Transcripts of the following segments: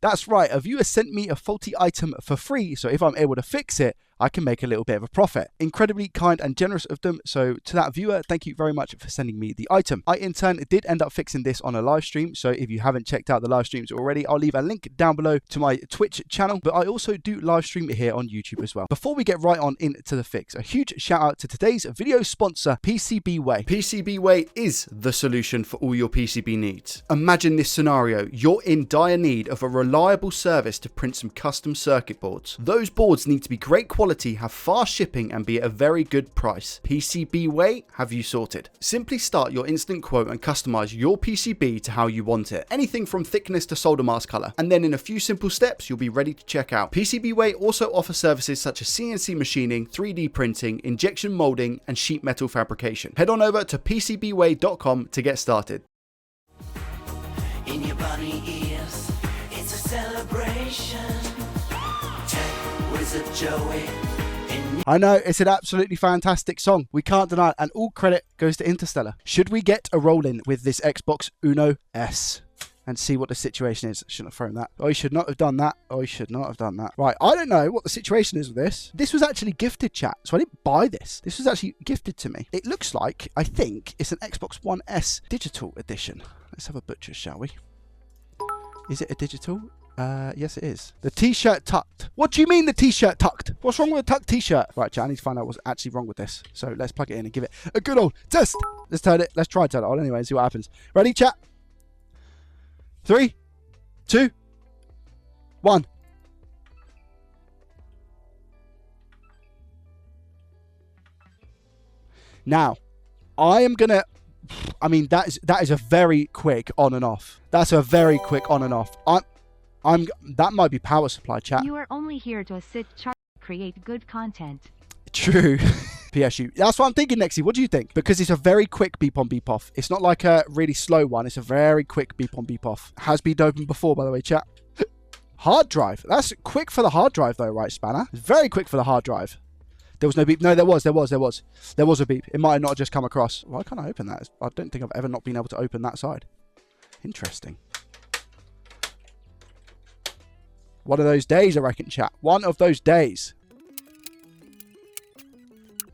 That's right, a viewer sent me a faulty item for free, so if I'm able to fix it, I can make a little bit of a profit. Incredibly kind and generous of them, so to that viewer, thank you very much for sending me the item. I in turn did end up fixing this on a live stream, so if you haven't checked out the live streams already, I'll leave a link down below to my Twitch channel, but I also do live stream here on YouTube as well. Before we get right on into the fix, a huge shout out to today's video sponsor, PCBWay. PCBWay is the solution for all your PCB needs. Imagine this scenario, you're in dire need of a reliable service to print some custom circuit boards. Those boards need to be great quality, have fast shipping and be at a very good price. PCBWay have you sorted. Simply start your instant quote and customize your PCB to how you want it. Anything from thickness to solder mask color. And then in a few simple steps, you'll be ready to check out. PCBWay also offers services such as CNC machining, 3D printing, injection molding, and sheet metal fabrication. Head on over to PCBWay.com to get started. In your bunny ears, it's a celebration. Tech Wizard Joey. I know, it's an absolutely fantastic song. We can't deny it, and all credit goes to Interstellar. Should we get a roll in with this Xbox Uno S and see what the situation is? Shouldn't have thrown that. Oh, you should not have done that. Oh, you should not have done that. Right, I don't know what the situation is with this. This was actually gifted, chat, so I didn't buy this. This was actually gifted to me. It looks like, I think, it's an Xbox One S digital edition. Let's have a butcher, shall we? Is it a digital? Yes, it is. The t-shirt tucked. What do you mean the t-shirt tucked? What's wrong with a tucked t-shirt? Right, chat, I need to find out what's actually wrong with this. So let's plug it in and give it a good old test. Let's turn it. Let's try to turn it on anyway and see what happens. Ready, chat? 3, 2, 1. Now, I am gonna. I mean, that is a very quick on and off. That's a very quick on and off. That might be power supply, chat. You are only here to create good content. True. PSU. That's what I'm thinking, Nexie. What do you think? Because it's a very quick beep on, beep off. It's not like a really slow one. It's a very quick beep on, beep off. Has been opened before, by the way, chat. Hard drive. That's quick for the hard drive, though, right, Spanner? It's very quick for the hard drive. There was no beep. No, there was a beep. It might not have just come across. Why can't I open that? I don't think I've ever not been able to open that side. Interesting. One of those days, I reckon, chat. One of those days.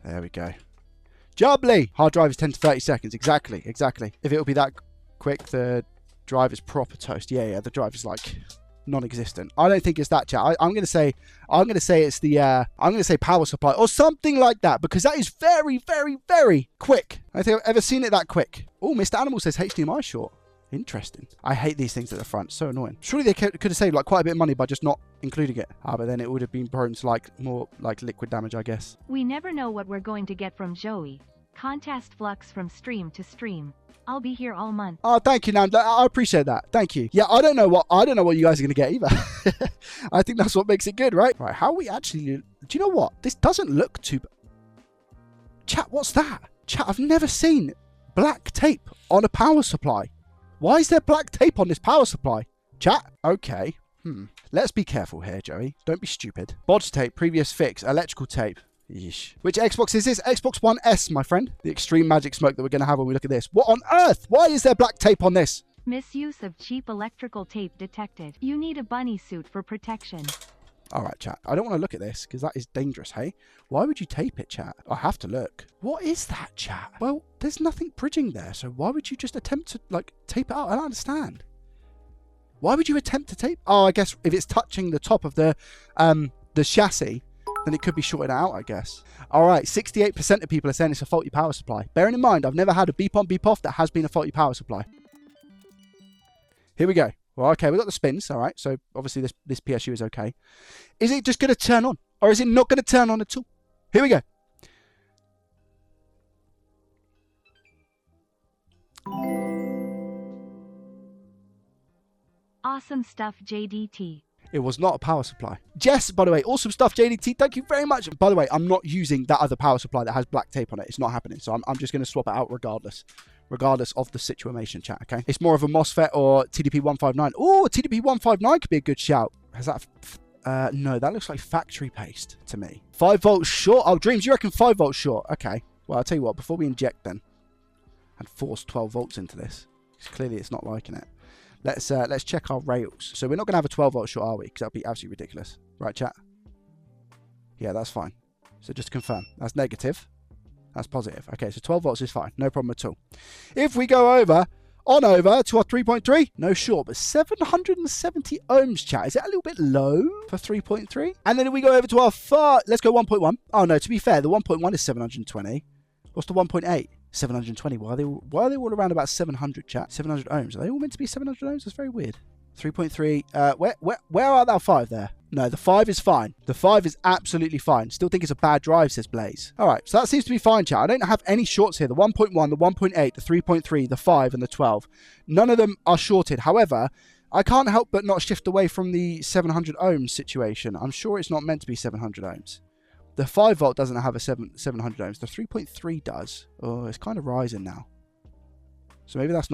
There we go. Jubbly! Hard drive is 10 to 30 seconds. Exactly. If it will be that quick, the drive is proper toast. Yeah, the drive is like non-existent. I don't think it's that, chat. I'm gonna say it's the I'm gonna say power supply or something like that, because that is very, very, very quick. I don't think I've ever seen it that quick. Oh, Mr. Animal says HDMI short. Interesting. I hate these things at the front. So annoying. Surely they could have saved like quite a bit of money by just not including it. But then it would have been prone to like more like liquid damage, I guess. We never know what we're going to get from Joey. Contest flux from stream to stream. I'll be here all month. Oh, thank you, Nan. I appreciate that. Thank you. Yeah, I don't know what you guys are going to get either. I think that's what makes it good, right? Right, how we actually... Do you know what? This doesn't look too... Chat, what's that? Chat, I've never seen black tape on a power supply. Why is there black tape on this power supply? Chat? Okay. Let's be careful here, Joey. Don't be stupid. Bodge tape, previous fix, electrical tape. Yeesh. Which Xbox is this? Xbox One S, my friend. The extreme magic smoke that we're going to have when we look at this. What on earth? Why is there black tape on this? Misuse of cheap electrical tape detected. You need a bunny suit for protection. All right, chat. I don't want to look at this because that is dangerous, hey? Why would you tape it, chat? I have to look. What is that, chat? Well, there's nothing bridging there, so why would you just attempt to, like, tape it out? I don't understand. Why would you attempt to tape? Oh, I guess if it's touching the top of the chassis, then it could be shorted out, I guess. All right, 68% of people are saying it's a faulty power supply. Bearing in mind, I've never had a beep on, beep off that has been a faulty power supply. Here we go. Well, okay, we've got the spins, all right. So obviously this PSU is okay. Is it just going to turn on? Or is it not going to turn on at all? Here we go. Awesome stuff, JDT. It was not a power supply. Jess, by the way, awesome stuff, JDT. Thank you very much. By the way, I'm not using that other power supply that has black tape on it. It's not happening. So I'm just going to swap it out regardless of the situation, chat, okay? It's more of a MOSFET or TDP159. Oh, TDP159 could be a good shout. Has that... no, that looks like factory paste to me. 5 volts short. Oh, Dreams, you reckon 5 volts short? Okay. Well, I'll tell you what, before we inject then and force 12 volts into this, because clearly it's not liking it. Let's check our rails. So we're not going to have a 12 volt short, are we? Because that would be absolutely ridiculous. Right, chat? Yeah, that's fine. So just to confirm, that's negative. That's positive. Okay, so 12 volts is fine. No problem at all. If we go over to our 3.3, no short, but 770 ohms, chat. Is that a little bit low for 3.3? And then if we go over to our let's go 1.1. Oh, no, to be fair, the 1.1 is 720. What's the 1.8? 720. Why are they all around about 700, chat? 700 ohms. Are they all meant to be 700 ohms? That's very weird. 3.3. Where are that 5 there? No, the 5 is fine. The 5 is absolutely fine. Still think it's a bad drive, says Blaze. All right, so that seems to be fine, chat. I don't have any shorts here. The 1.1, the 1.8, the 3.3, the 5, and the 12. None of them are shorted. However, I can't help but not shift away from the 700 ohms situation. I'm sure it's not meant to be 700 ohms. The 5 volt doesn't have a 700 ohms. The 3.3 does. Oh, it's kind of rising now. So maybe that's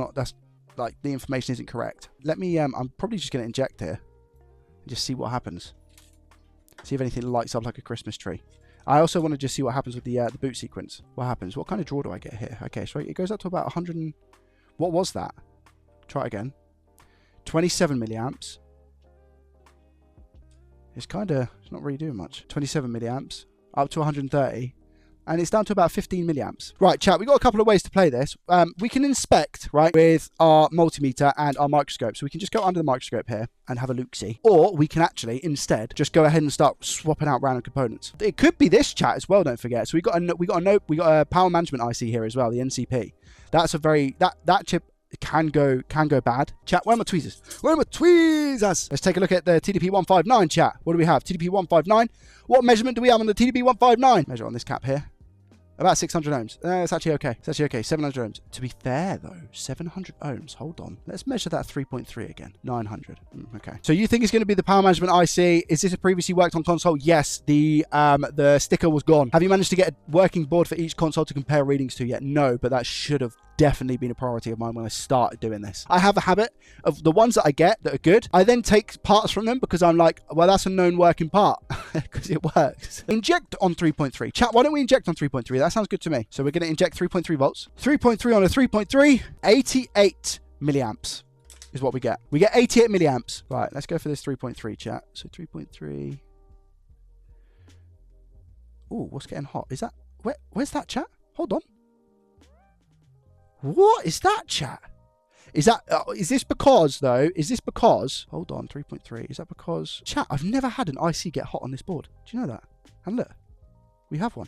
like the information isn't correct. Let me, I'm probably just going to inject here and just see what happens. See if anything lights up like a Christmas tree. I also want to just see what happens with the boot sequence. What happens? What kind of draw do I get here? Okay, so it goes up to about 100 and... What was that? Try it again. 27 milliamps. It's not really doing much. 27 milliamps. Up to 130. And it's down to about 15 milliamps. Right, chat, we've got a couple of ways to play this. We can inspect, right, with our multimeter and our microscope. So we can just go under the microscope here and have a look-see. Or we can actually, instead, just go ahead and start swapping out random components. It could be this, chat, as well, don't forget. So we got a power management IC here as well, the NCP. That's a very... That chip can go bad. Chat, where are my tweezers? Where are my tweezers? Let's take a look at the TDP159, chat. What do we have? TDP159. What measurement do we have on the TDP159? Measure on this cap here. About 600 ohms. It's actually okay. It's actually okay. 700 ohms. To be fair, though, 700 ohms. Hold on. Let's measure that 3.3 again. 900. Okay. So you think it's going to be the power management IC. Is this a previously worked on console? Yes. The sticker was gone. Have you managed to get a working board for each console to compare readings to yet? No, but that should have definitely been a priority of mine when I started doing this. I have a habit of the ones that I get that are good, I then take parts from them because I'm like, well, that's a known working part because it works. Inject on 3.3. Chat, why don't we inject on 3.3? That sounds good to me. So we're going to inject 3.3 volts. 3.3 on a 3.3, 88 milliamps is what we get. We get 88 milliamps. Right, let's go for this 3.3, chat. So 3.3. Ooh, what's getting hot? Is that, where's that, chat? Hold on. What is that, chat? Is this because, though? Is this because... Hold on, 3.3. Is that because... Chat, I've never had an IC get hot on this board. Do you know that? And look, we have one.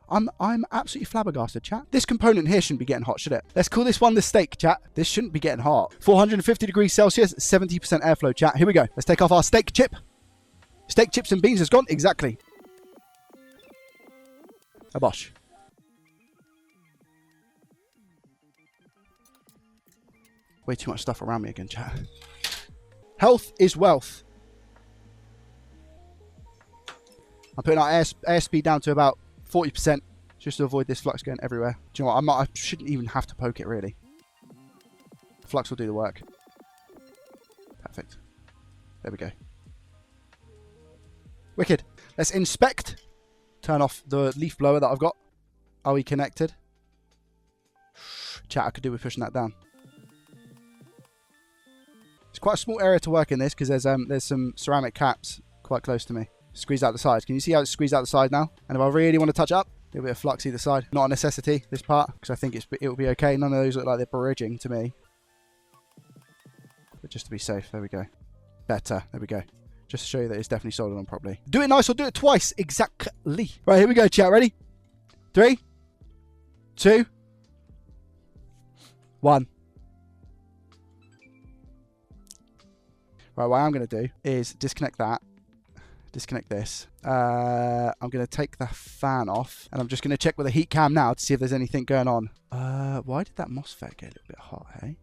I'm absolutely flabbergasted, chat. This component here shouldn't be getting hot, should it? Let's call this one the steak, chat. This shouldn't be getting hot. 450 degrees Celsius, 70% airflow, chat. Here we go. Let's take off our steak chip. Steak chips and beans has gone. Exactly. A bosh. Way too much stuff around me again, chat. Health is wealth. I'm putting our airspeed down to about 40% just to avoid this flux going everywhere. Do you know what? I shouldn't even have to poke it, really. Flux will do the work. Perfect. There we go. Wicked. Let's inspect. Turn off the leaf blower that I've got. Are we connected? Chat, I could do with pushing that down. It's quite a small area to work in this because there's some ceramic caps quite close to me. Squeeze out the sides. Can you see how it's squeezed out the side now? And if I really want to touch up, a bit of flux either side. Not a necessity, this part, because I think it will be okay. None of those look like they're bridging to me. But just to be safe, there we go. Better, there we go. Just to show you that it's definitely soldered on properly. Do it nice or do it twice. Exactly. Right, here we go, chat. Ready? 3, 2, 1. Right, what I'm going to do is disconnect that, disconnect this. I'm going to take the fan off, and I'm just going to check with the heat cam now to see if there's anything going on. Why did that MOSFET get a little bit hot, hey?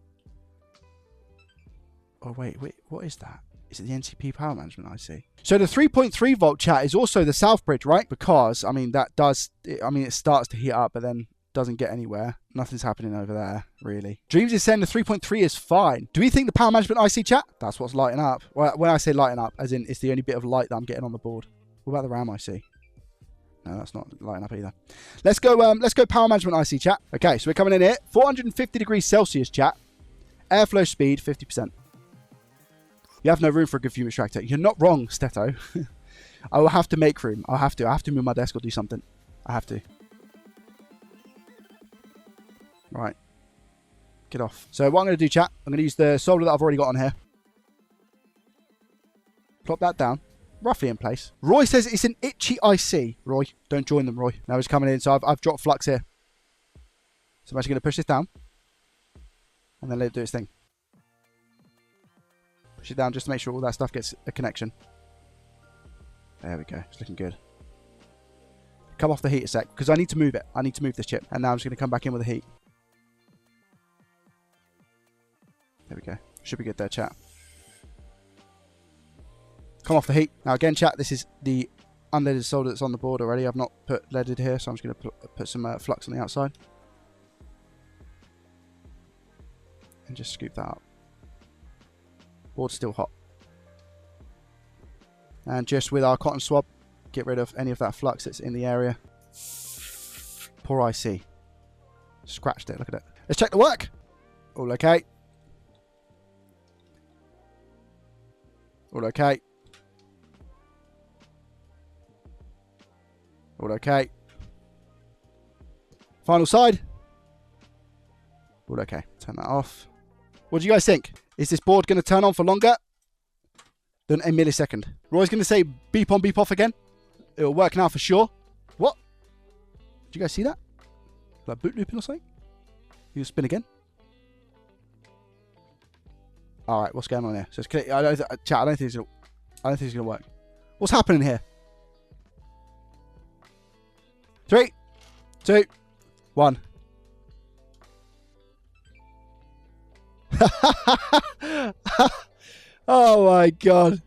Oh, wait, what is that? Is it the NCP power management IC? So the 3.3 volt, chat, is also the south bridge, right? Because, I mean, it starts to heat up, but then doesn't get anywhere. Nothing's happening over there, really. Dreams is saying the 3.3 is fine. Do we think the power management IC, chat? That's what's lighting up. Well, when I say lighting up, as in it's the only bit of light that I'm getting on the board. What about the RAM IC? No, that's not lighting up either. Let's go power management IC, chat. Okay, so we're coming in here. 450 degrees Celsius, chat. Airflow speed, 50%. You have no room for a good fume extractor. You're not wrong, Steto. I will have to make room. I have to move my desk or do something. I have to. Right. Get off. So what I'm going to do, chat, I'm going to use the solder that I've already got on here. Plop that down. Roughly in place. Roy says it's an itchy IC. Roy, don't join them, Roy. Now he's coming in, so I've dropped flux here. So I'm actually going to push this down. And then let it do its thing. Push it down just to make sure all that stuff gets a connection. There we go. It's looking good. Come off the heat a sec, because I need to move it. I need to move this chip. And now I'm just going to come back in with the heat. There we go. Should be good there, chat. Come off the heat. Now again, chat, this is the unleaded solder that's on the board already. I've not put leaded here, so I'm just going to put some flux on the outside. And just scoop that up. Board's still hot. And just with our cotton swab, get rid of any of that flux that's in the area. Poor IC. Scratched it, look at it. Let's check the work. All okay. All okay. All okay. Final side. All okay. Turn that off. What do you guys think? Is this board going to turn on for longer than a millisecond? Roy's going to say beep on, beep off again. It'll work now for sure. What? Did you guys see that? Like boot looping or something? You'll spin again. All right, what's going on here? So it's clear. Chat, I don't think it's gonna work. What's happening here? 3, 2, 1. Oh my god.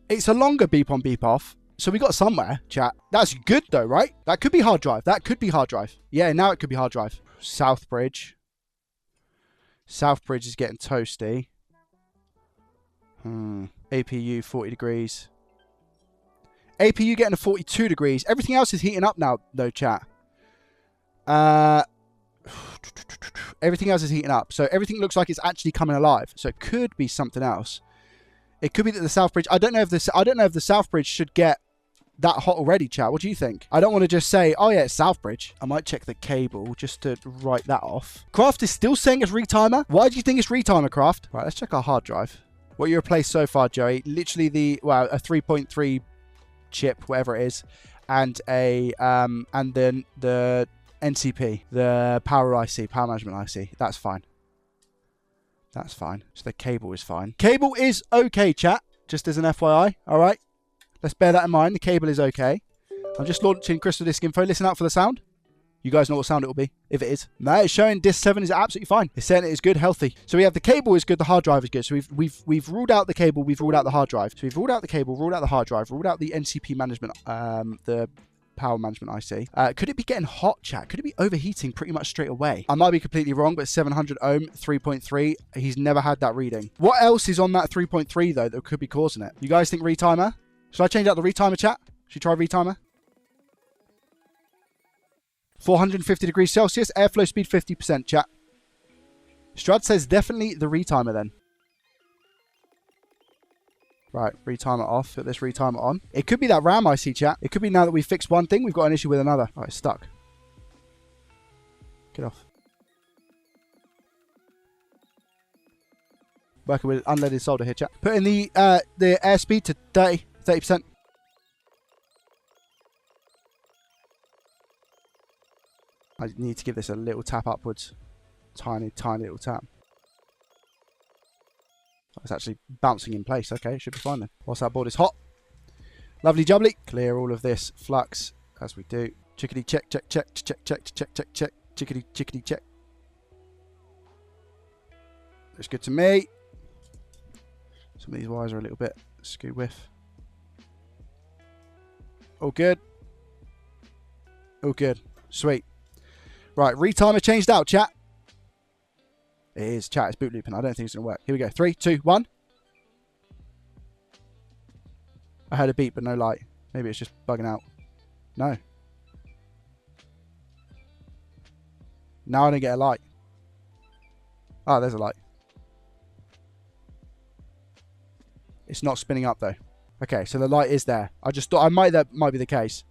It's a longer beep on, beep off. So we got somewhere, chat. That's good though, right? That could be hard drive. That could be hard drive. Yeah, now it could be hard drive. South Bridge. South Bridge is getting toasty. APU 40 degrees. APU getting to 42 degrees. Everything else is heating up now, though, chat. Everything else is heating up. So everything looks like it's actually coming alive. So it could be something else. It could be that the South Bridge. I don't know if the South Bridge should get that hot already, chat. What do you think? I don't want to just say, oh yeah, it's South Bridge. I might check the cable just to write that off. Craft is still saying it's retimer. Why do you think it's retimer, Craft? Right, let's check our hard drive. What you replaced so far, Joey? Literally a 3.3 chip, whatever it is, and and then the NCP, the power IC, power management IC. That's fine. That's fine. So the cable is fine. Cable is okay, chat. Just as an FYI. All right. Let's bear that in mind. The cable is okay. I'm just launching Crystal Disk Info. Listen out for the sound. You guys know what sound it will be, if it is. No, it's showing Disk 7 is absolutely fine. It's saying it is good, healthy. So we have the cable is good, the hard drive is good. So we've ruled out the cable, we've ruled out the hard drive. So we've ruled out the cable, ruled out the hard drive, ruled out the NCP management, the power management IC. Could it be getting hot, chat? Could it be overheating pretty much straight away? I might be completely wrong, but 700 ohm, 3.3, he's never had that reading. What else is on that 3.3 though that could be causing it? You guys think retimer? Should I change out the retimer, chat? Should we try retimer? 450 degrees Celsius, airflow speed 50%, chat. Strad says definitely the retimer then. Right, retimer off. Put this retimer on. It could be that RAM IC, chat. It could be now that we've fixed one thing, we've got an issue with another. All right, it's stuck. Get off. Working with unleaded solder here, chat. Put in the airspeed to 30%. I need to give this a little tap upwards. Tiny, tiny little tap. It's actually bouncing in place. Okay, it should be fine then. Whilst that board is hot. Lovely jubbly. Clear all of this flux as we do. Chickadee check, check, check, check, check, check, check, check. Chickadee, chickadee check. Looks good to me. Some of these wires are a little bit skew whiff. All good. All good. Sweet. Right, retimer changed out, chat. It is, chat. It's boot looping. I don't think it's going to work. Here we go. 3, 2, 1. I heard a beep, but no light. Maybe it's just bugging out. No. Now I don't get a light. Oh, there's a light. It's not spinning up though. Okay, so the light is there. I just thought that might be the case.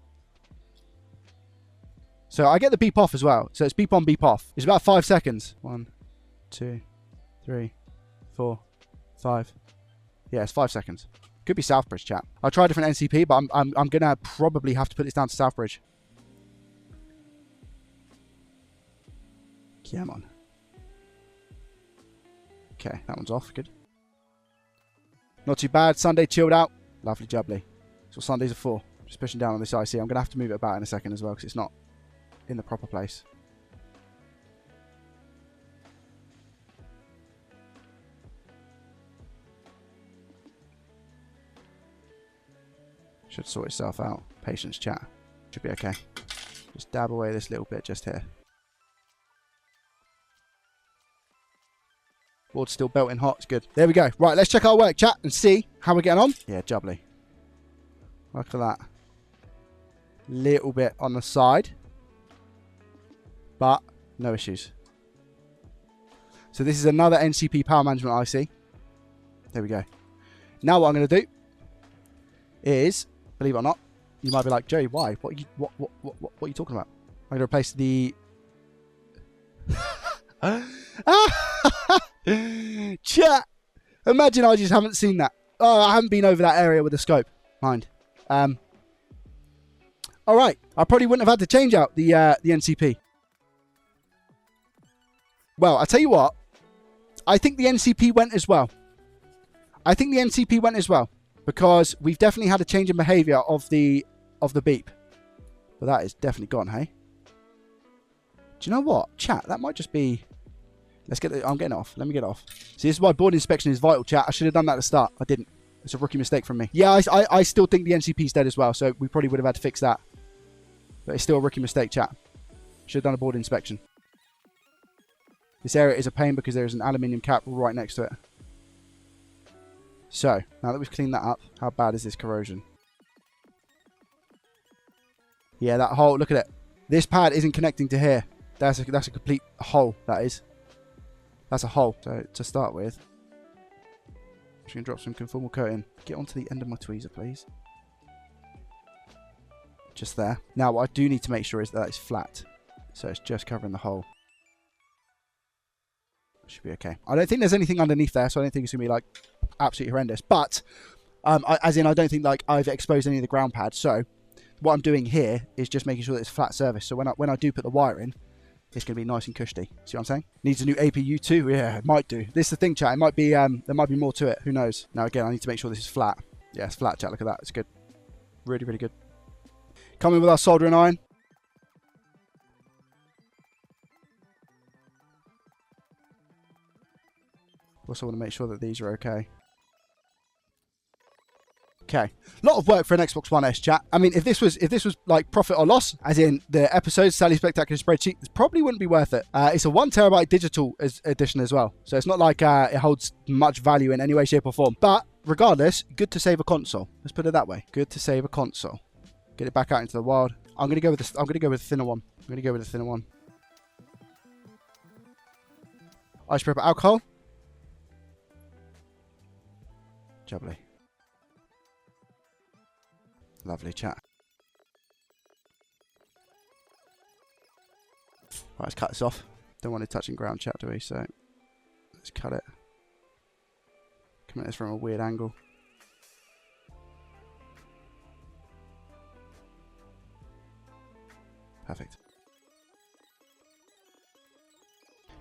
So I get the beep off as well. So it's beep on, beep off. It's about 5 seconds. 1, 2, 3, 4, 5. Yeah, it's 5 seconds. Could be Southbridge, chat. I'll try a different NCP, but I'm gonna probably have to put this down to Southbridge. Come on. Okay, that one's off. Good. Not too bad. Sunday chilled out. Lovely jubbly. That's what Sundays are for. Just pushing down on this IC. I'm gonna have to move it about in a second as well because it's not in the proper place. Should sort itself out. Patience, chat. Should be okay. Just dab away this little bit just here. Board's still belting hot. It's good. There we go. Right, let's check our work, chat, and see how we're getting on. Yeah, jubbly. Look at that. Little bit on the side. But no issues. So this is another NCP power management IC. There we go. Now what I'm going to do is, believe it or not, you might be like, Joey, why? What are you talking about? I'm going to replace the... Chat! Imagine I just haven't seen that. Oh, I haven't been over that area with the scope. Mind. Alright. I probably wouldn't have had to change out the NCP. Well, I tell you what. I think the NCP went as well. Because we've definitely had a change in behaviour of the beep. But that is definitely gone, hey? Do you know what? Chat, that might just be... Let's get I'm getting it off. Let me get it off. See, this is why board inspection is vital, chat. I should have done that at the start. I didn't. It's a rookie mistake from me. Yeah, I still think the NCP's dead as well, so we probably would have had to fix that. But it's still a rookie mistake, chat. Should have done a board inspection. This area is a pain because there is an aluminium cap right next to it. So, now that we've cleaned that up, how bad is this corrosion? Yeah, that hole, look at it. This pad isn't connecting to here. That's a complete hole, that is. That's a hole. So, to start with, I'm just going to drop some conformal coating. Get onto the end of my tweezer, please. Just there. Now, what I do need to make sure is that it's flat. So, it's just covering the hole. Should be okay. I don't think there's anything underneath there, so I don't think it's going to be, like, absolutely horrendous. But, I don't think, like, I've exposed any of the ground pads. So, what I'm doing here is just making sure that it's flat surface. So, when I do put the wire in, it's going to be nice and cushy. See what I'm saying? Needs a new APU too? Yeah, it might do. This is the thing, chat. It might be, there might be more to it. Who knows? Now, again, I need to make sure this is flat. Yeah, it's flat, chat. Look at that. It's good. Really, really good. Coming with our soldering iron. Also want to make sure that these are okay. Okay, a lot of work for an Xbox One S, chat. I mean, if this was like profit or loss, as in the episodes, Sally Spectacular spreadsheet, this probably wouldn't be worth it. It's a 1 terabyte digital edition as well, so it's not like it holds much value in any way, shape, or form. But regardless, good to save a console. Let's put it that way. Good to save a console. Get it back out into the wild. I'm gonna go with this. I'm gonna go with the thinner one. I'm gonna go with the thinner one. Isopropyl alcohol. Jubbly. Lovely chat. Right, let's cut this off. Don't want it touching ground, chat, do we? So let's cut it. Come at this from a weird angle. Perfect.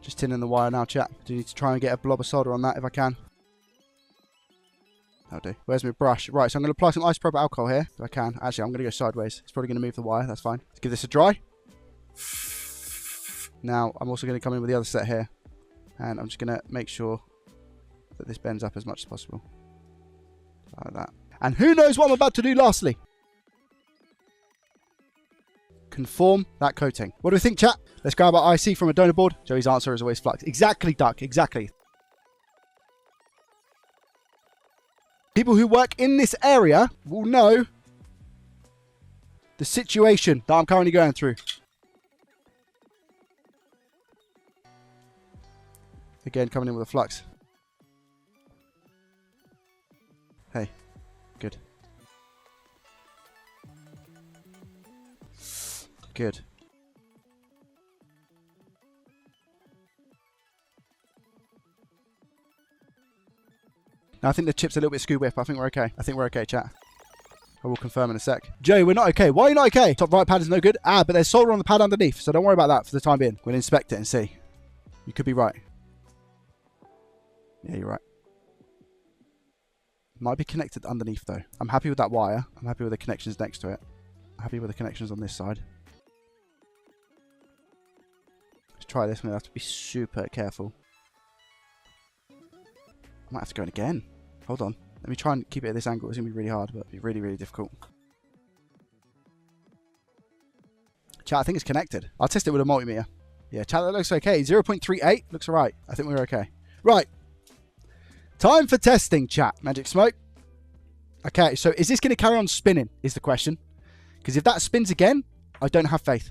Just tinning the wire now, chat. Do need to try and get a blob of solder on that if I can. That'll do. Where's my brush? Right, so I'm going to apply some isopropyl alcohol here, if I can. Actually, I'm going to go sideways. It's probably going to move the wire. That's fine. Let's give this a dry. Now, I'm also going to come in with the other set here. And I'm just going to make sure that this bends up as much as possible. Like that. And who knows what I'm about to do lastly? Conform that coating. What do we think, chat? Let's grab our IC from a donor board. Joey's answer is always flux. Exactly, Duck. Exactly. People who work in this area will know the situation that I'm currently going through. Again, coming in with a flux. Hey. Good. Good. Now, I think the chip's a little bit skew whip. I think we're okay. I think we're okay, chat. I will confirm in a sec. Joey, we're not okay. Why are you not okay? Top right pad is no good. Ah, but there's solder on the pad underneath, so don't worry about that for the time being. We'll inspect it and see. You could be right. Yeah, you're right. Might be connected underneath, though. I'm happy with that wire. I'm happy with the connections next to it. I'm happy with the connections on this side. Let's try this. I'm going to have to be super careful. I might have to go in again. Hold on. Let me try and keep it at this angle. It's going to be really hard, but it'll be really, really difficult. Chat, I think it's connected. I'll test it with a multimeter. Yeah, chat, that looks okay. 0.38 looks alright. I think we're okay. Right. Time for testing, chat. Magic Smoke. Okay, so is this going to carry on spinning, is the question. Because if that spins again, I don't have faith.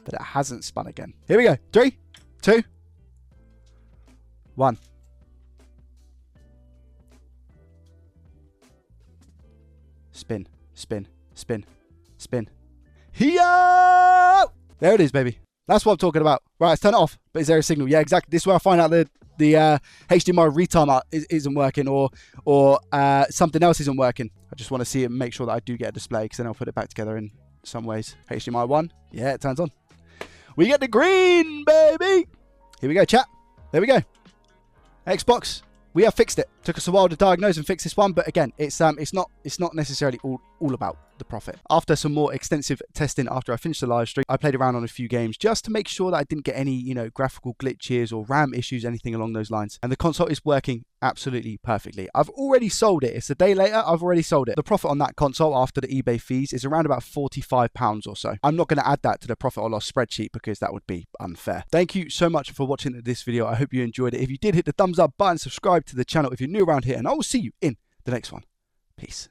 But it hasn't spun again. Here we go. 3, 2, 1. Spin, spin, spin, spin. Hiya! There it is, baby. That's what I'm talking about. Right, let's turn it off. But is there a signal? Yeah, exactly. This is where I find out the HDMI retimer isn't working or something else isn't working. I just want to see it and make sure that I do get a display because then I'll put it back together in some ways. HDMI 1. Yeah, it turns on. We get the green, baby. Here we go, chat. There we go. Xbox. We have fixed it. Took us a while to diagnose and fix this one, but again, it's not necessarily all about the profit. After some more extensive testing after I finished the live stream, I played around on a few games just to make sure that I didn't get any, graphical glitches or RAM issues, anything along those lines. And the console is working absolutely perfectly. I've already sold it. It's a day later. I've already sold it. The profit on that console after the eBay fees is around about £45 or so. I'm not going to add that to the profit or loss spreadsheet because that would be unfair. Thank you so much for watching this video. I hope you enjoyed it. If you did, hit the thumbs up button, subscribe to the channel if you're new around here, and I will see you in the next one. Peace.